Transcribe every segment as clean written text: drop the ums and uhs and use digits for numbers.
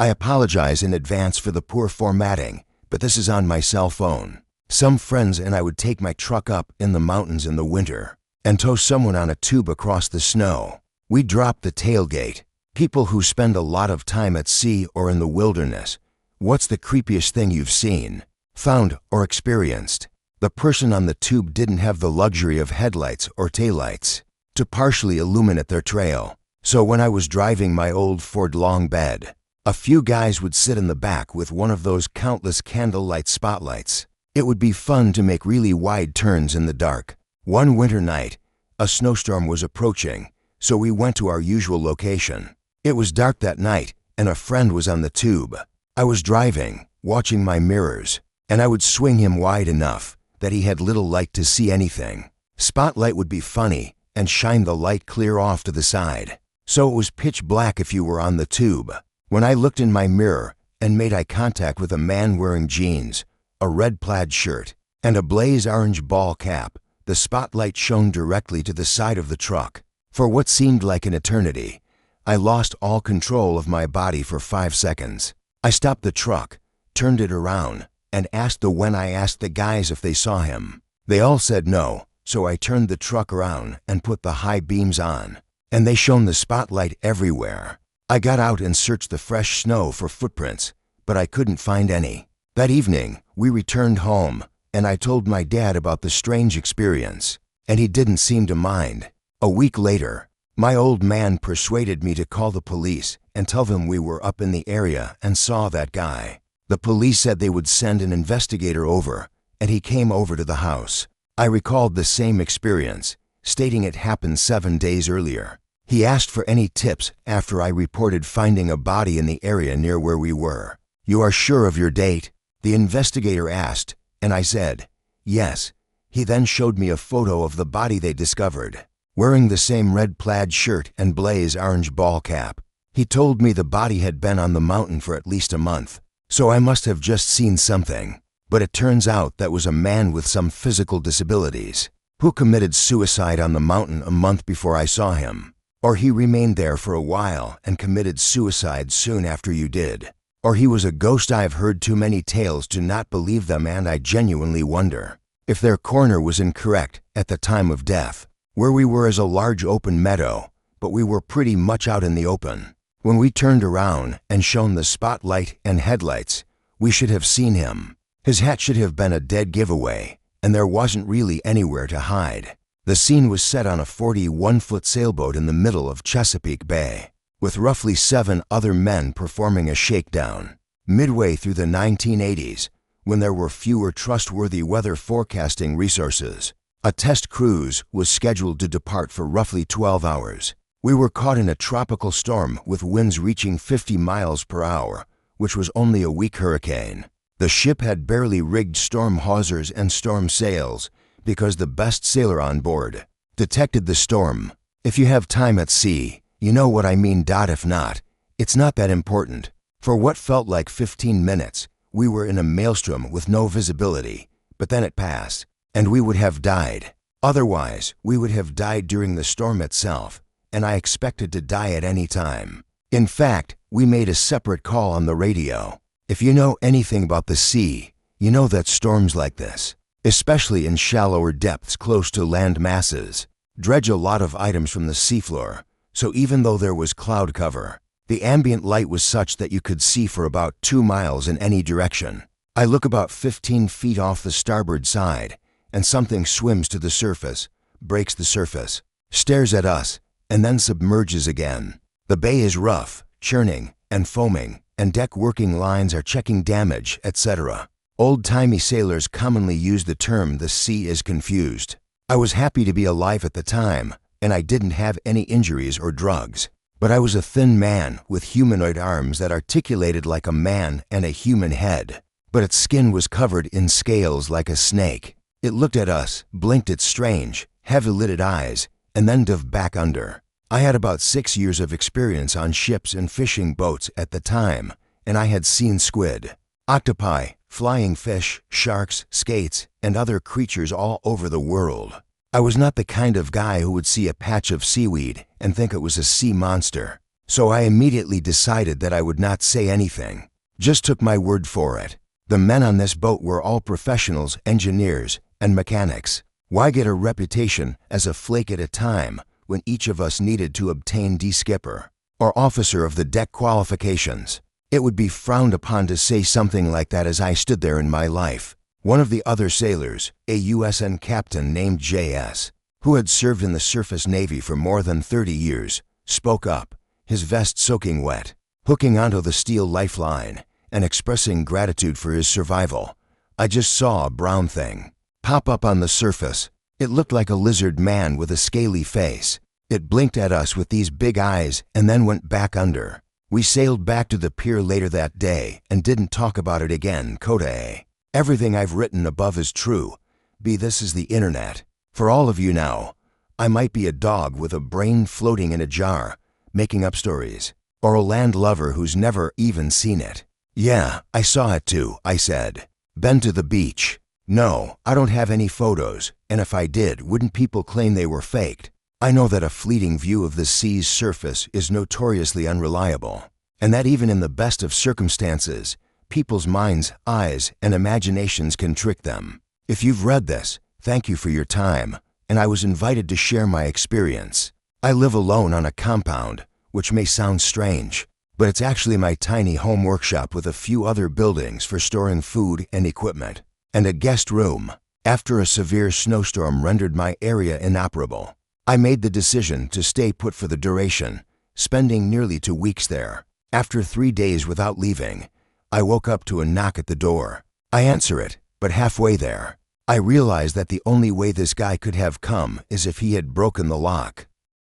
I apologize in advance for the poor formatting, but this is on my cell phone. Some friends and I would take my truck up in the mountains in the winter and tow someone on a tube across the snow. We dropped the tailgate. People who spend a lot of time at sea or in the wilderness, what's the creepiest thing you've seen, found, or experienced? The person on the tube didn't have the luxury of headlights or taillights to partially illuminate their trail. So when I was driving my old Ford long bed, a few guys would sit in the back with one of those countless candlelight spotlights. It would be fun to make really wide turns in the dark. One winter night, a snowstorm was approaching, so we went to our usual location. It was dark that night, and a friend was on the tube. I was driving, watching my mirrors, and I would swing him wide enough that he had little light to see anything. Spotlight would be funny and shine the light clear off to the side, so it was pitch black if you were on the tube. When I looked in my mirror and made eye contact with a man wearing jeans, a red plaid shirt, and a blaze orange ball cap, the spotlight shone directly to the side of the truck. For what seemed like an eternity, I lost all control of my body for 5 seconds. I stopped the truck, turned it around, and asked the guys if they saw him. They all said no, so I turned the truck around and put the high beams on, and they shone the spotlight everywhere. I got out and searched the fresh snow for footprints, but I couldn't find any. That evening, we returned home, and I told my dad about the strange experience, and he didn't seem to mind. A week later, my old man persuaded me to call the police and tell them we were up in the area and saw that guy. The police said they would send an investigator over, and he came over to the house. I recalled the same experience, stating it happened 7 days earlier. He asked for any tips after I reported finding a body in the area near where we were. "You are sure of your date?" the investigator asked, and I said, "Yes." He then showed me a photo of the body they discovered, wearing the same red plaid shirt and blaze orange ball cap. He told me the body had been on the mountain for at least a month, so I must have just seen something. But it turns out that was a man with some physical disabilities who committed suicide on the mountain a month before I saw him. Or he remained there for a while and committed suicide soon after you did. Or he was a ghost. I've heard too many tales to not believe them, and I genuinely wonder if their coroner was incorrect at the time of death. Where we were is a large open meadow, but we were pretty much out in the open. When we turned around and shone the spotlight and headlights, we should have seen him. His hat should have been a dead giveaway, and there wasn't really anywhere to hide. The scene was set on a 41-foot sailboat in the middle of Chesapeake Bay, with roughly 7 other men performing a shakedown. Midway through the 1980s, when there were fewer trustworthy weather forecasting resources, a test cruise was scheduled to depart for roughly 12 hours. We were caught in a tropical storm with winds reaching 50 miles per hour, which was only a weak hurricane. The ship had barely rigged storm hawsers and storm sails because the best sailor on board detected the storm. If you have time at sea, you know what I mean. If not, it's not that important. For what felt like 15 minutes, we were in a maelstrom with no visibility, but then it passed, and we would have died. Otherwise, we would have died during the storm itself, and I expected to die at any time. In fact, we made a separate call on the radio. If you know anything about the sea, you know that storms like this, especially in shallower depths close to land masses, dredge a lot of items from the seafloor. So even though there was cloud cover, the ambient light was such that you could see for about 2 miles in any direction. I look about 15 feet off the starboard side, and something swims to the surface, breaks the surface, stares at us, and then submerges again. The bay is rough, churning, and foaming, and deck working lines are checking damage, etc. Old-timey sailors commonly use the term "the sea is confused." I was happy to be alive at the time, and I didn't have any injuries or drugs. But I was a thin man with humanoid arms that articulated like a man and a human head. But its skin was covered in scales like a snake. It looked at us, blinked its strange, heavy-lidded eyes, and then dove back under. I had about 6 years of experience on ships and fishing boats at the time, and I had seen squid, octopi, flying fish, sharks, skates, and other creatures all over the world. I was not the kind of guy who would see a patch of seaweed and think it was a sea monster. So I immediately decided that I would not say anything. Just took my word for it. The men on this boat were all professionals, engineers, and mechanics. Why get a reputation as a flake at a time when each of us needed to obtain D-skipper or officer of the deck qualifications? It would be frowned upon to say something like that as I stood there in my life. One of the other sailors, a USN captain named J.S., who had served in the surface Navy for more than 30 years, spoke up, his vest soaking wet, hooking onto the steel lifeline, and expressing gratitude for his survival. I just saw a brown thing pop up on the surface. It looked like a lizard man with a scaly face. It blinked at us with these big eyes and then went back under. We sailed back to the pier later that day and didn't talk about it again. Coda A. Everything I've written above is true. B. This is the internet. For all of you now, I might be a dog with a brain floating in a jar, making up stories, or a land lover who's never even seen it. Yeah, I saw it too, I said. Been to the beach. No, I don't have any photos, and if I did, wouldn't people claim they were faked? I know that a fleeting view of the sea's surface is notoriously unreliable, and that even in the best of circumstances, people's minds, eyes, and imaginations can trick them. If you've read this, thank you for your time, and I was invited to share my experience. I live alone on a compound, which may sound strange, but it's actually my tiny home workshop with a few other buildings for storing food and equipment, and a guest room. After a severe snowstorm rendered my area inoperable, I made the decision to stay put for the duration, spending nearly 2 weeks there. After 3 days without leaving, I woke up to a knock at the door. I answer it, but halfway there, I realized that the only way this guy could have come is if he had broken the lock.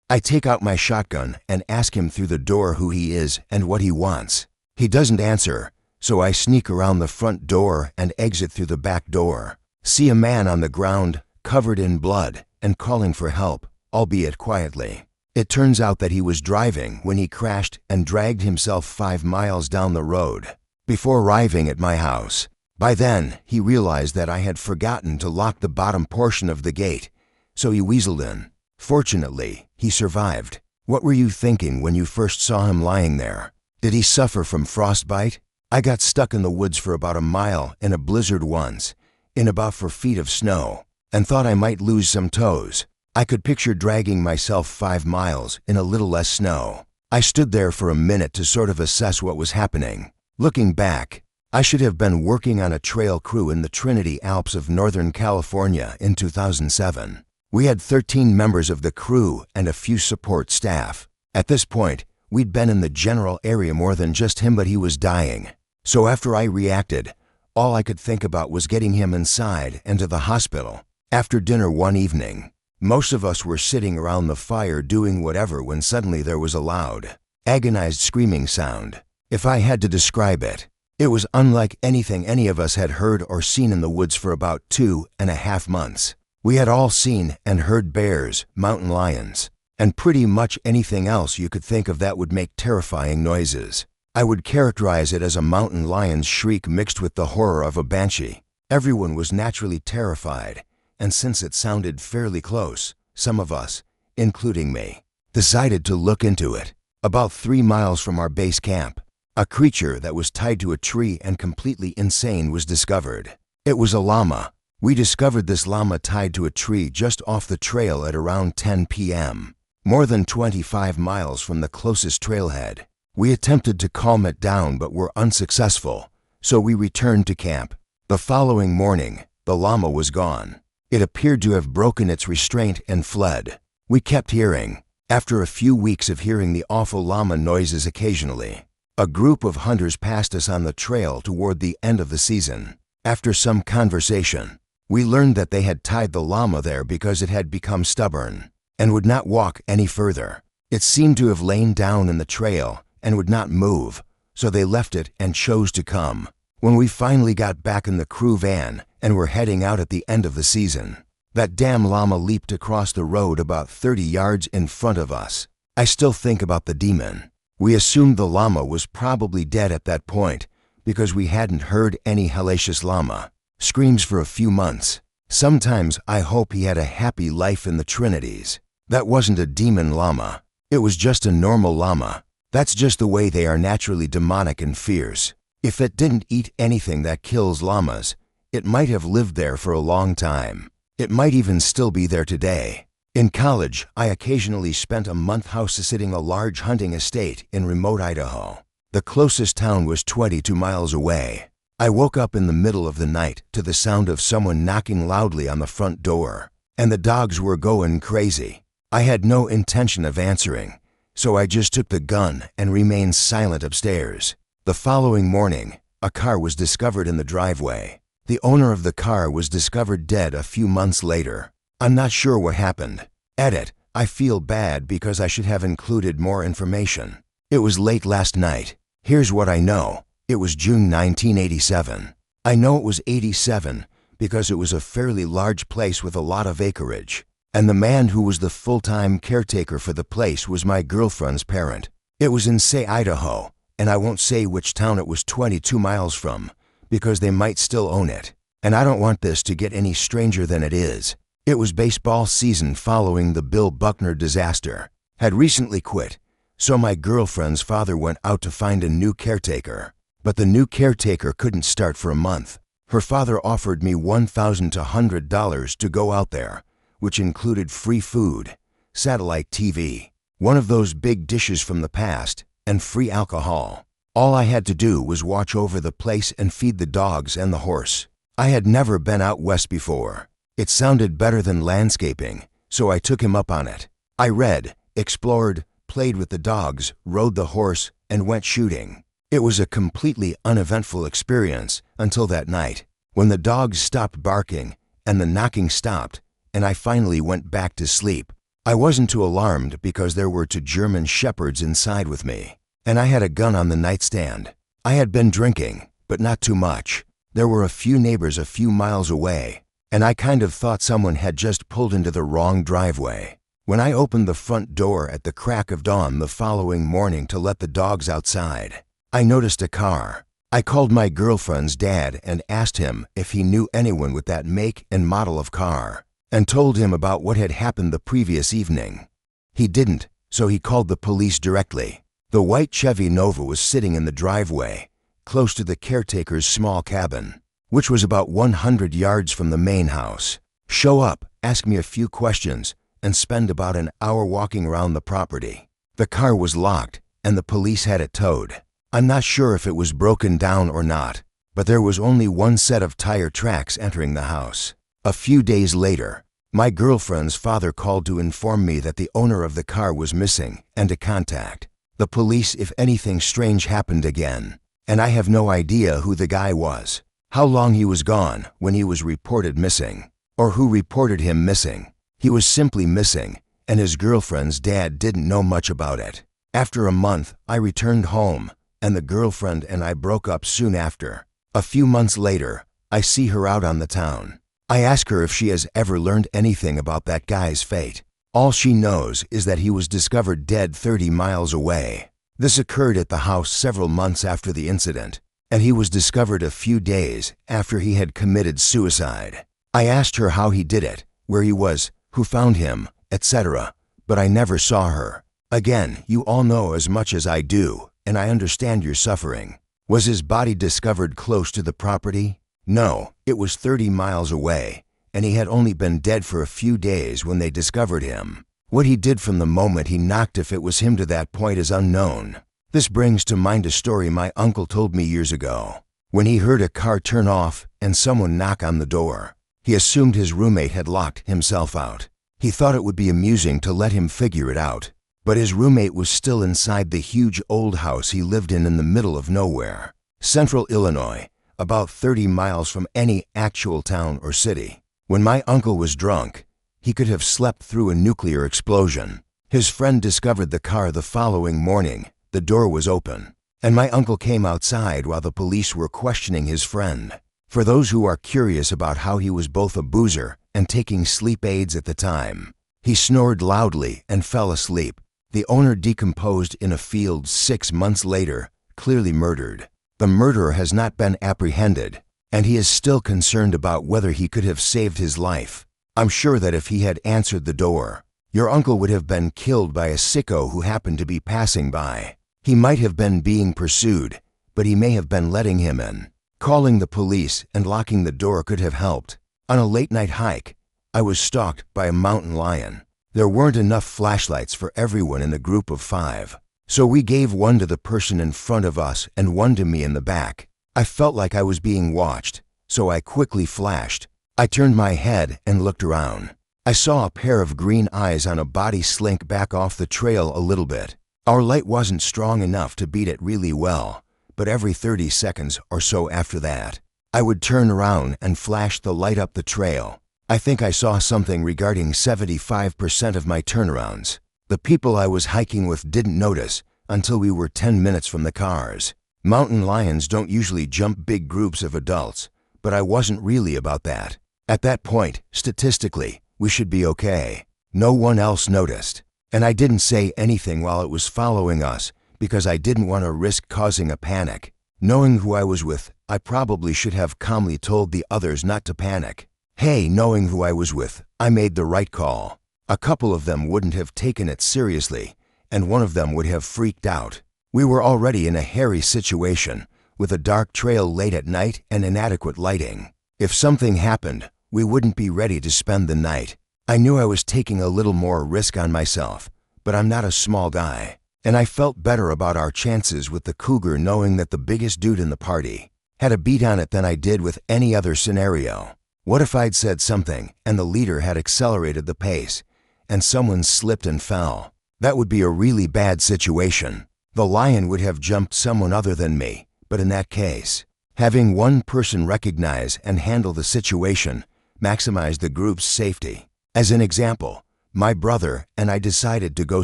I take out my shotgun and ask him through the door who he is and what he wants. He doesn't answer, so I sneak around the front door and exit through the back door. See a man on the ground, covered in blood, and calling for help, albeit quietly. It turns out that he was driving when he crashed and dragged himself 5 miles down the road before arriving at my house. By then, he realized that I had forgotten to lock the bottom portion of the gate, so he weaseled in. Fortunately, he survived. What were you thinking when you first saw him lying there? Did he suffer from frostbite? I got stuck in the woods for about a mile in a blizzard once, in about 4 feet of snow, and thought I might lose some toes. I could picture dragging myself 5 miles in a little less snow. I stood there for a minute to sort of assess what was happening. Looking back, I should have been working on a trail crew in the Trinity Alps of Northern California in 2007. We had 13 members of the crew and a few support staff. At this point, we'd been in the general area more than just him, but he was dying. So after I reacted, all I could think about was getting him inside and to the hospital. After dinner one evening, most of us were sitting around the fire doing whatever when suddenly there was a loud, agonized screaming sound. If I had to describe it, it was unlike anything any of us had heard or seen in the woods for about 2.5 months. We had all seen and heard bears, mountain lions, and pretty much anything else you could think of that would make terrifying noises. I would characterize it as a mountain lion's shriek mixed with the horror of a banshee. Everyone was naturally terrified, and since it sounded fairly close, some of us, including me, decided to look into it. About 3 miles from our base camp, a creature that was tied to a tree and completely insane was discovered. It was a llama. We discovered this llama tied to a tree just off the trail at around 10 p.m., more than 25 miles from the closest trailhead. We attempted to calm it down but were unsuccessful, so we returned to camp. The following morning, the llama was gone. It appeared to have broken its restraint and fled. We kept hearing, after a few weeks of hearing the awful llama noises occasionally, a group of hunters passed us on the trail toward the end of the season. After some conversation, we learned that they had tied the llama there because it had become stubborn and would not walk any further. It seemed to have lain down in the trail and would not move, so they left it and chose to come. When we finally got back in the crew van and were heading out at the end of the season, that damn llama leaped across the road about 30 yards in front of us. I still think about the demon. We assumed the llama was probably dead at that point because we hadn't heard any hellacious llama screams for a few months. Sometimes I hope he had a happy life in the Trinities. That wasn't a demon llama. It was just a normal llama. That's just the way they are naturally demonic and fierce. If it didn't eat anything that kills llamas, it might have lived there for a long time. It might even still be there today. In college, I occasionally spent a month house-sitting a large hunting estate in remote Idaho. The closest town was 22 miles away. I woke up in the middle of the night to the sound of someone knocking loudly on the front door, and the dogs were going crazy. I had no intention of answering, so I just took the gun and remained silent upstairs. The following morning, a car was discovered in the driveway. The owner of the car was discovered dead a few months later. I'm not sure what happened. Edit, I feel bad because I should have included more information. It was late last night. Here's what I know. It was June 1987. I know it was 87 because it was a fairly large place with a lot of acreage. And the man who was the full-time caretaker for the place was my girlfriend's parent. It was in, say, Idaho, and I won't say which town it was 22 miles from, because they might still own it. And I don't want this to get any stranger than it is. It was baseball season following the Bill Buckner disaster. Had recently quit, so my girlfriend's father went out to find a new caretaker. But the new caretaker couldn't start for a month. Her father offered me $1,200 to go out there, which included free food, satellite TV, one of those big dishes from the past, and free alcohol. All I had to do was watch over the place and feed the dogs and the horse. I had never been out west before. It sounded better than landscaping, so I took him up on it. I read, explored, played with the dogs, rode the horse, and went shooting. It was a completely uneventful experience until that night, when the dogs stopped barking and the knocking stopped, and I finally went back to sleep. I wasn't too alarmed because there were two German shepherds inside with me, and I had a gun on the nightstand. I had been drinking, but not too much. There were a few neighbors a few miles away, and I kind of thought someone had just pulled into the wrong driveway. When I opened the front door at the crack of dawn the following morning to let the dogs outside, I noticed a car. I called my girlfriend's dad and asked him if he knew anyone with that make and model of car, and told him about what had happened the previous evening. He didn't, so he called the police directly. The white Chevy Nova was sitting in the driveway, close to the caretaker's small cabin, which was about 100 yards from the main house. Show up, ask me a few questions, and spend about an hour walking around the property. The car was locked, and the police had it towed. I'm not sure if it was broken down or not, but there was only one set of tire tracks entering the house. A few days later, my girlfriend's father called to inform me that the owner of the car was missing and to contact the police if anything strange happened again. And I have no idea who the guy was, how long he was gone when he was reported missing, or who reported him missing. He was simply missing, and his girlfriend's dad didn't know much about it. After a month, I returned home, and the girlfriend and I broke up soon after. A few months later, I see her out on the town. I ask her if she has ever learned anything about that guy's fate. All she knows is that he was discovered dead 30 miles away. This occurred at the house several months after the incident, and he was discovered a few days after he had committed suicide. I asked her how he did it, where he was, who found him, etc., but I never saw her. Again, you all know as much as I do, and I understand your suffering. Was his body discovered close to the property? No, it was 30 miles away, and he had only been dead for a few days when they discovered him. What he did from the moment he knocked, if it was him to that point, is unknown. This brings to mind a story my uncle told me years ago. When he heard a car turn off and someone knock on the door, he assumed his roommate had locked himself out. He thought it would be amusing to let him figure it out, but his roommate was still inside the huge old house he lived in the middle of nowhere, central Illinois, about 30 miles from any actual town or city. When my uncle was drunk, he could have slept through a nuclear explosion. His friend discovered the car the following morning. The door was open, and my uncle came outside while the police were questioning his friend. For those who are curious about how he was both a boozer and taking sleep aids at the time, he snored loudly and fell asleep. The owner decomposed in a field 6 months later, clearly murdered. The murderer has not been apprehended, and he is still concerned about whether he could have saved his life. I'm sure that if he had answered the door, your uncle would have been killed by a sicko who happened to be passing by. He might have been being pursued, but he may have been letting him in. Calling the police and locking the door could have helped. On a late-night hike, I was stalked by a mountain lion. There weren't enough flashlights for everyone in the group of 5, so we gave one to the person in front of us and one to me in the back. I felt like I was being watched, so I quickly flashed. I turned my head and looked around. I saw a pair of green eyes on a body slink back off the trail a little bit. Our light wasn't strong enough to beat it really well, but every 30 seconds or so after that, I would turn around and flash the light up the trail. I think I saw something regarding 75% of my turnarounds. The people I was hiking with didn't notice until we were 10 minutes from the cars. Mountain lions don't usually jump big groups of adults, but I wasn't really about that. At that point, statistically, we should be okay. No one else noticed, and I didn't say anything while it was following us because I didn't want to risk causing a panic. Knowing who I was with, I probably should have calmly told the others not to panic. Hey, knowing who I was with, I made the right call. A couple of them wouldn't have taken it seriously, and one of them would have freaked out. We were already in a hairy situation, with a dark trail late at night and inadequate lighting. If something happened, we wouldn't be ready to spend the night. I knew I was taking a little more risk on myself, but I'm not a small guy, and I felt better about our chances with the cougar knowing that the biggest dude in the party had a beat on it than I did with any other scenario. What if I'd said something and the leader had accelerated the pace and someone slipped and fell? That would be a really bad situation. The lion would have jumped someone other than me, but in that case, having one person recognize and handle the situation maximized the group's safety. As an example, my brother and I decided to go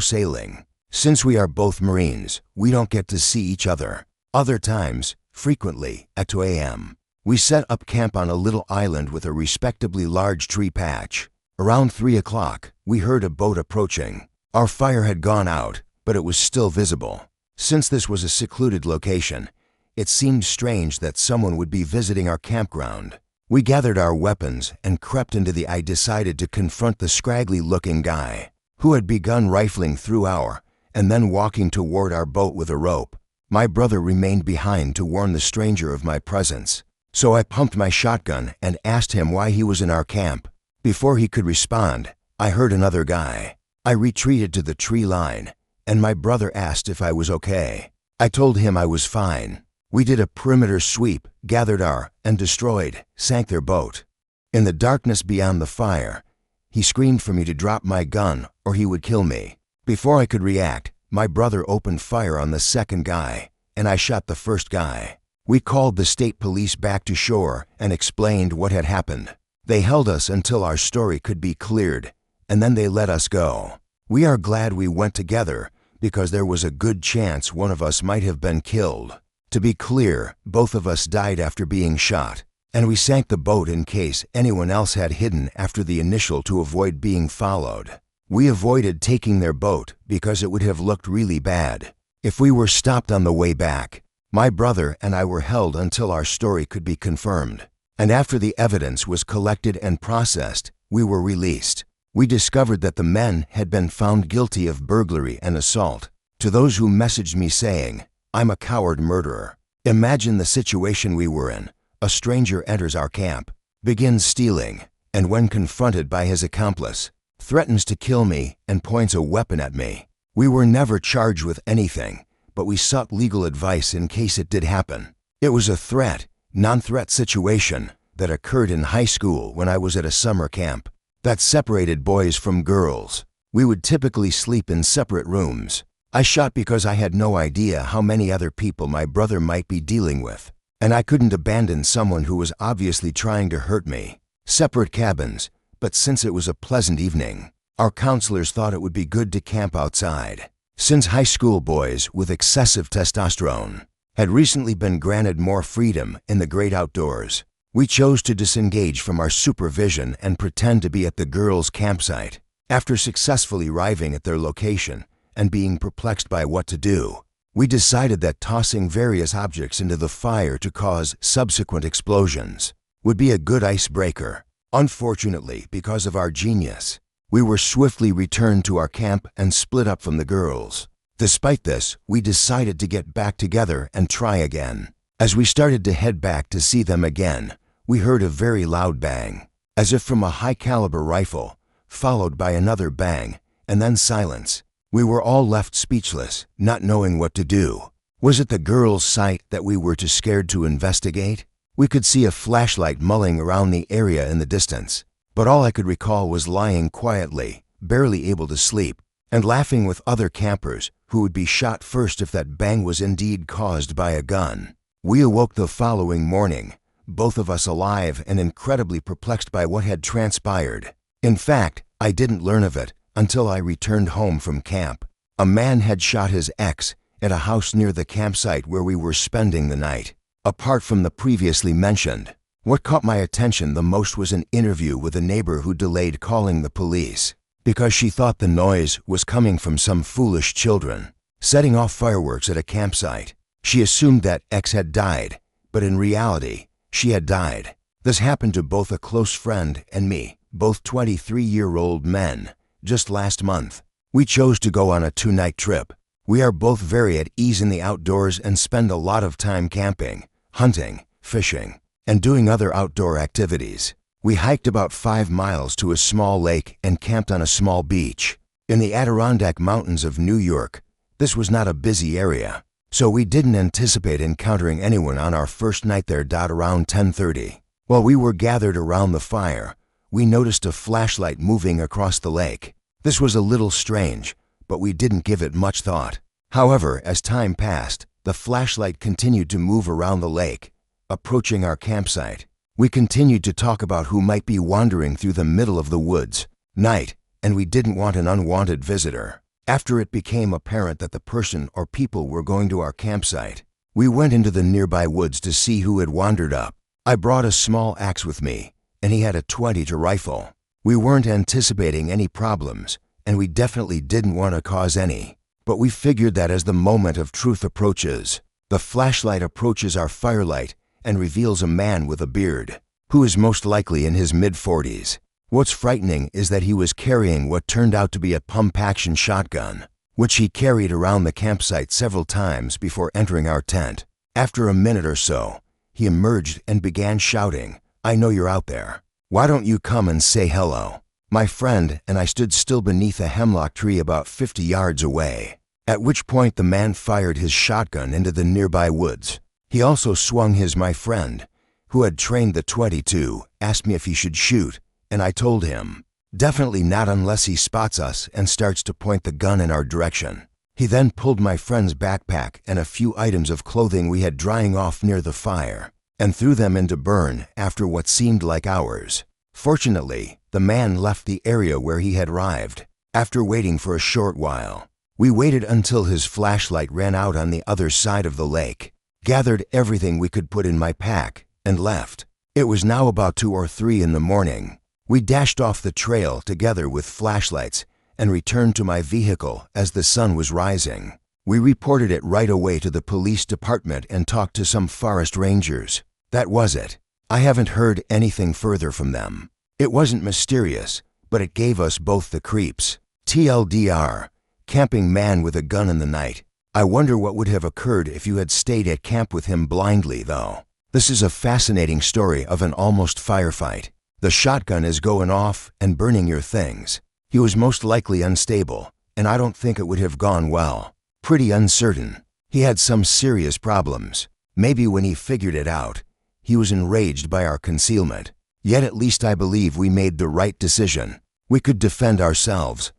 sailing. Since we are both Marines, we don't get to see each other. Other times, frequently, at 2 a.m., we set up camp on a little island with a respectably large tree patch. Around 3 o'clock, we heard a boat approaching. Our fire had gone out, but it was still visible. Since this was a secluded location, it seemed strange that someone would be visiting our campground. We gathered our weapons and crept into the I decided to confront the scraggly-looking guy, who had begun rifling through our and then walking toward our boat with a rope. My brother remained behind to warn the stranger of my presence. So I pumped my shotgun and asked him why he was in our camp. Before he could respond, I heard another guy. I retreated to the tree line, and my brother asked if I was okay. I told him I was fine. We did a perimeter sweep, gathered our, and sank their boat. In the darkness beyond the fire, he screamed for me to drop my gun or he would kill me. Before I could react, my brother opened fire on the second guy, and I shot the first guy. We called the state police back to shore and explained what had happened. They held us until our story could be cleared, and then they let us go. We are glad we went together because there was a good chance one of us might have been killed. To be clear, both of us died after being shot, and we sank the boat in case anyone else had hidden after the initial to avoid being followed. We avoided taking their boat because it would have looked really bad if we were stopped on the way back. My brother and I were held until our story could be confirmed, and after the evidence was collected and processed, we were released. We discovered that the men had been found guilty of burglary and assault. To those who messaged me saying, "I'm a coward murderer," imagine the situation we were in. A stranger enters our camp, begins stealing, and when confronted by his accomplice, threatens to kill me and points a weapon at me. We were never charged with anything, but we sought legal advice in case it did happen. It was a threat, non-threat situation that occurred in high school when I was at a summer camp that separated boys from girls. We would typically sleep in separate rooms. I shot because I had no idea how many other people my brother might be dealing with, and I couldn't abandon someone who was obviously trying to hurt me. Separate cabins, but since it was a pleasant evening, our counselors thought it would be good to camp outside. Since high school boys with excessive testosterone had recently been granted more freedom in the great outdoors, we chose to disengage from our supervision and pretend to be at the girls' campsite. After successfully arriving at their location and being perplexed by what to do, we decided that tossing various objects into the fire to cause subsequent explosions would be a good icebreaker. Unfortunately, because of our genius, we were swiftly returned to our camp and split up from the girls. Despite this, we decided to get back together and try again. As we started to head back to see them again, we heard a very loud bang, as if from a high-caliber rifle, followed by another bang, and then silence. We were all left speechless, not knowing what to do. Was it the girl's sight that we were too scared to investigate? We could see a flashlight mulling around the area in the distance, but all I could recall was lying quietly, barely able to sleep, and laughing with other campers who would be shot first if that bang was indeed caused by a gun. We awoke the following morning, both of us alive and incredibly perplexed by what had transpired. In fact, I didn't learn of it until I returned home from camp. A man had shot his ex at a house near the campsite where we were spending the night. Apart from the previously mentioned, what caught my attention the most was an interview with a neighbor who delayed calling the police because she thought the noise was coming from some foolish children setting off fireworks at a campsite. She assumed that ex had died, but in reality, she had died. This happened to both a close friend and me, both 23-year-old men, just last month. We chose to go on a 2-night trip. We are both very at ease in the outdoors and spend a lot of time camping, hunting, fishing, and doing other outdoor activities. We hiked about 5 miles to a small lake and camped on a small beach. In the Adirondack Mountains of New York, this was not a busy area, so we didn't anticipate encountering anyone on our first night there. Around 10:30, while we were gathered around the fire, we noticed a flashlight moving across the lake. This was a little strange, but we didn't give it much thought. However, as time passed, the flashlight continued to move around the lake, approaching our campsite. We continued to talk about who might be wandering through the middle of the woods, night, and we didn't want an unwanted visitor. After it became apparent that the person or people were going to our campsite, we went into the nearby woods to see who had wandered up. I brought a small axe with me, and he had a .22 rifle. We weren't anticipating any problems, and we definitely didn't want to cause any. But we figured that as the moment of truth approaches, the flashlight approaches our firelight and reveals a man with a beard, who is most likely in his mid-40s. What's frightening is that he was carrying what turned out to be a pump-action shotgun, which he carried around the campsite several times before entering our tent. After a minute or so, he emerged and began shouting, "I know you're out there. Why don't you come and say hello?" My friend and I stood still beneath a hemlock tree about 50 yards away, at which point the man fired his shotgun into the nearby woods. He also swung his. My friend, who had trained the .22, asked me if he should shoot, and I told him, definitely not unless he spots us and starts to point the gun in our direction. He then pulled my friend's backpack and a few items of clothing we had drying off near the fire and threw them into burn after what seemed like hours. Fortunately, the man left the area where he had arrived. After waiting for a short while, we waited until his flashlight ran out on the other side of the lake, gathered everything we could put in my pack, and left. It was now about 2 or 3 in the morning. We dashed off the trail together with flashlights and returned to my vehicle as the sun was rising. We reported it right away to the police department and talked to some forest rangers. That was it. I haven't heard anything further from them. It wasn't mysterious, but it gave us both the creeps. TLDR, camping man with a gun in the night. I wonder what would have occurred if you had stayed at camp with him blindly, though. This is a fascinating story of an almost firefight. The shotgun is going off and burning your things. He was most likely unstable, and I don't think it would have gone well. Pretty uncertain. He had some serious problems. Maybe when he figured it out, he was enraged by our concealment. Yet at least I believe we made the right decision. We could defend ourselves,